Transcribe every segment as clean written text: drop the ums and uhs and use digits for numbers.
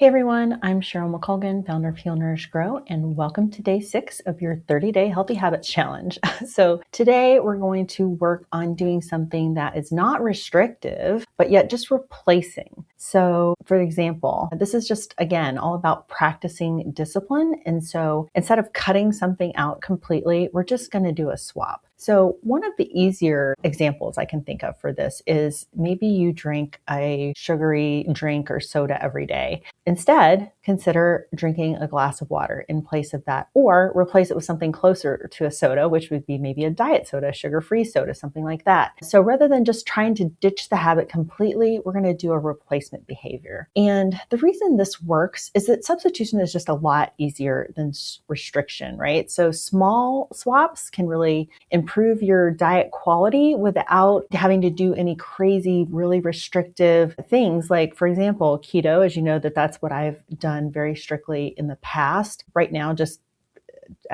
Hey everyone, I'm Cheryl McColgan, founder of Heal, Nourish, Grow, and welcome to day 6 of your 30-day Healthy Habits Challenge. So today we're going to work on doing something that is not restrictive, but yet just replacing. So for example, this is just, again, all about practicing discipline. And so instead of cutting something out completely, we're just going to do a swap. So one of the easier examples I can think of for this is maybe you drink a sugary drink or soda every day. Instead, consider drinking a glass of water in place of that, or replace it with something closer to a soda, which would be maybe a diet soda, sugar-free soda, something like that. So rather than just trying to ditch the habit completely, we're going to do a replacement behavior. And the reason this works is that substitution is just a lot easier than restriction, right? So small swaps can really improve your diet quality without having to do any crazy, really restrictive things. Like, for example, keto, as you know, that's what I've done very strictly in the past. Right now, just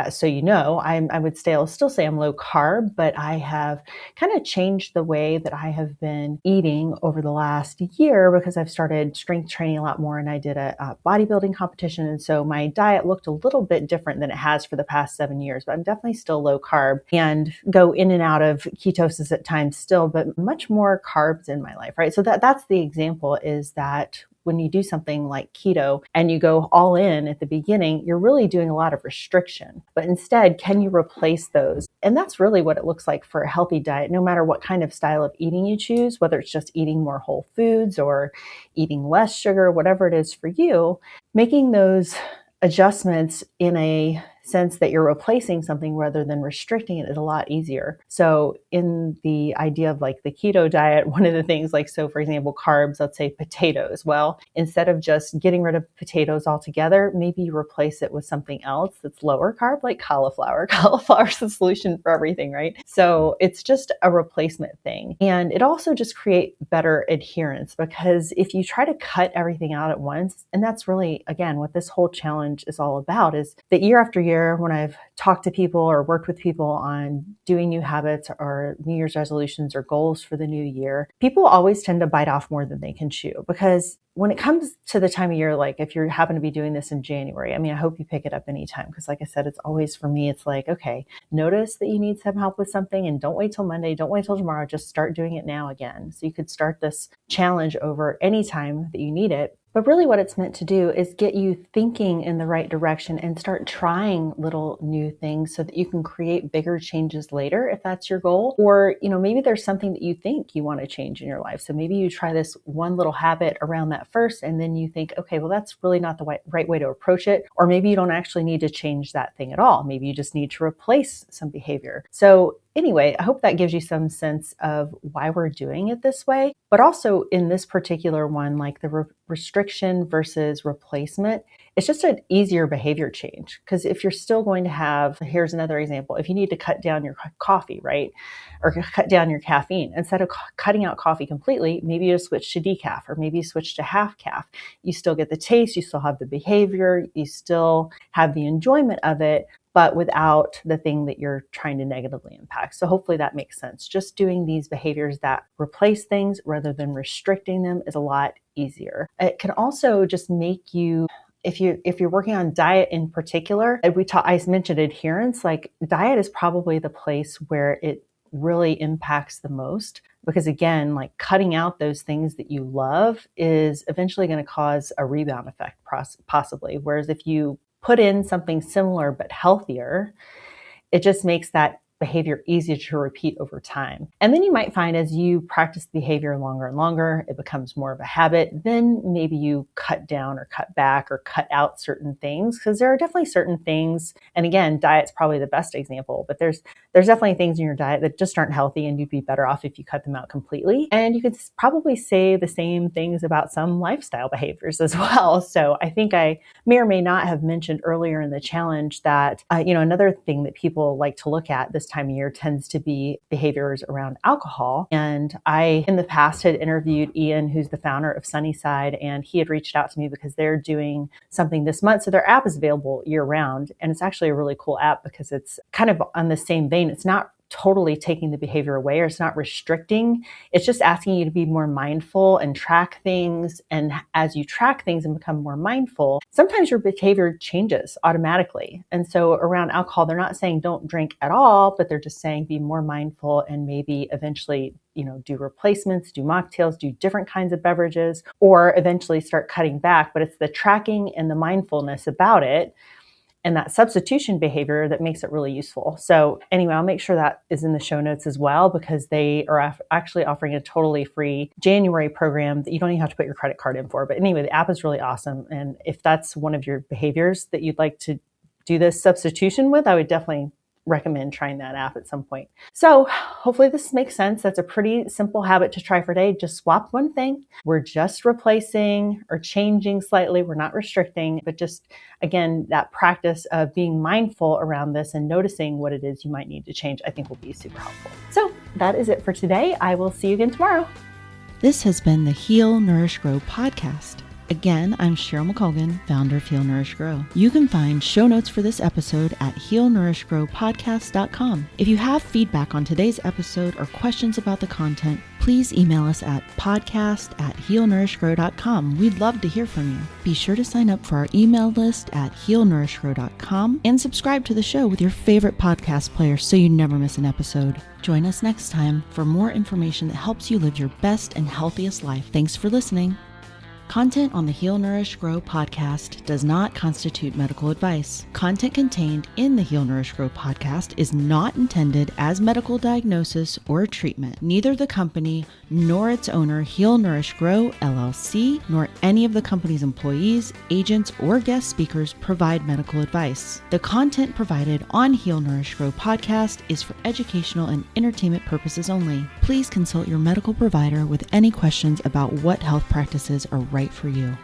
so you know, I would still say I'm low carb, but I have kind of changed the way that I have been eating over the last year because I've started strength training a lot more, and I did a bodybuilding competition. And so my diet looked a little bit different than it has for the past 7 years, but I'm definitely still low carb and go in and out of ketosis at times still, but much more carbs in my life, right? So that's the example, is that when you do something like keto and you go all in at the beginning, you're really doing a lot of restriction. But instead, can you replace those? And that's really what it looks like for a healthy diet, no matter what kind of style of eating you choose, whether it's just eating more whole foods or eating less sugar, whatever it is for you, making those adjustments in a sense that you're replacing something rather than restricting it is a lot easier. So in the idea of like the keto diet, one of the things, like, so for example, carbs, let's say potatoes. Well, instead of just getting rid of potatoes altogether, maybe you replace it with something else that's lower carb, like cauliflower. Cauliflower's the solution for everything, right? So it's just a replacement thing. And it also just creates better adherence, because if you try to cut everything out at once, and that's really, again, what this whole challenge is all about, is that year after year, when I've talked to people or worked with people on doing new habits or New Year's resolutions or goals for the new year, people always tend to bite off more than they can chew. Because when it comes to the time of year, like if you happen to be doing this in January, I mean, I hope you pick it up anytime, because like I said, it's always, for me, it's like, okay, notice that you need some help with something, and don't wait till Monday, don't wait till tomorrow, just start doing it now again. So you could start this challenge over any time that you need it. But really what it's meant to do is get you thinking in the right direction and start trying little new things so that you can create bigger changes later, if that's your goal. Or, maybe there's something that you think you want to change in your life. So maybe you try this one little habit around that first, and then you think, okay, well, that's really not the right way to approach it. Or maybe you don't actually need to change that thing at all. Maybe you just need to replace some behavior. So anyway, I hope that gives you some sense of why we're doing it this way. But also in this particular one, like the restriction versus replacement, it's just an easier behavior change. Because if you're still going to have, here's another example, if you need to cut down your coffee, right? Or cut down your caffeine, instead of cutting out coffee completely, maybe you just switch to decaf, or maybe you switch to half calf. You still get the taste, you still have the behavior, you still have the enjoyment of it, but without the thing that you're trying to negatively impact. So hopefully that makes sense. Just doing these behaviors that replace things rather than restricting them is a lot easier. It can also just make you, if you're working on diet in particular, I mentioned adherence, like diet is probably the place where it really impacts the most. Because again, like cutting out those things that you love is eventually going to cause a rebound effect, possibly. Whereas if you put in something similar but healthier, it just makes that behavior easier to repeat over time. And then you might find, as you practice the behavior longer and longer, it becomes more of a habit. Then maybe you cut down or cut back or cut out certain things, because there are definitely certain things. And again, diet's probably the best example, but there's definitely things in your diet that just aren't healthy, and you'd be better off if you cut them out completely. And you could probably say the same things about some lifestyle behaviors as well. So I think I may or may not have mentioned earlier in the challenge that, another thing that people like to look at this time of year tends to be behaviors around alcohol. And I, in the past, had interviewed Ian, who's the founder of Sunnyside, and he had reached out to me because they're doing something this month. So their app is available year round. And it's actually a really cool app because it's kind of on the same vein. It's not totally taking the behavior away, or it's not restricting. It's just asking you to be more mindful and track things. And as you track things and become more mindful, sometimes your behavior changes automatically. And so around alcohol, they're not saying don't drink at all, but they're just saying be more mindful and maybe eventually, do replacements, do mocktails, do different kinds of beverages, or eventually start cutting back. But it's the tracking and the mindfulness about it and that substitution behavior that makes it really useful. So anyway, I'll make sure that is in the show notes as well, because they are actually offering a totally free January program that you don't even have to put your credit card in for. But anyway, the app is really awesome. And if that's one of your behaviors that you'd like to do this substitution with, I would definitely recommend trying that app at some point. So hopefully this makes sense. That's a pretty simple habit to try for a day. Just swap one thing. We're just replacing or changing slightly. We're not restricting, but just, again, that practice of being mindful around this and noticing what it is you might need to change, I think will be super helpful. So that is it for today. I will see you again tomorrow. This has been the Heal, Nourish, Grow podcast. Again, I'm Cheryl McColgan, founder of Heal, Nourish, Grow. You can find show notes for this episode at healnourishgrowpodcast.com. If you have feedback on today's episode or questions about the content, please email us at podcast@healnourishgrow.com. We'd love to hear from you. Be sure to sign up for our email list at healnourishgrow.com and subscribe to the show with your favorite podcast player so you never miss an episode. Join us next time for more information that helps you live your best and healthiest life. Thanks for listening. Content on the Heal, Nourish, Grow podcast does not constitute medical advice. Content contained in the Heal, Nourish, Grow podcast is not intended as medical diagnosis or treatment. Neither the company nor its owner, Heal, Nourish, Grow, LLC, nor any of the company's employees, agents, or guest speakers provide medical advice. The content provided on Heal, Nourish, Grow podcast is for educational and entertainment purposes only. Please consult your medical provider with any questions about what health practices are right for you.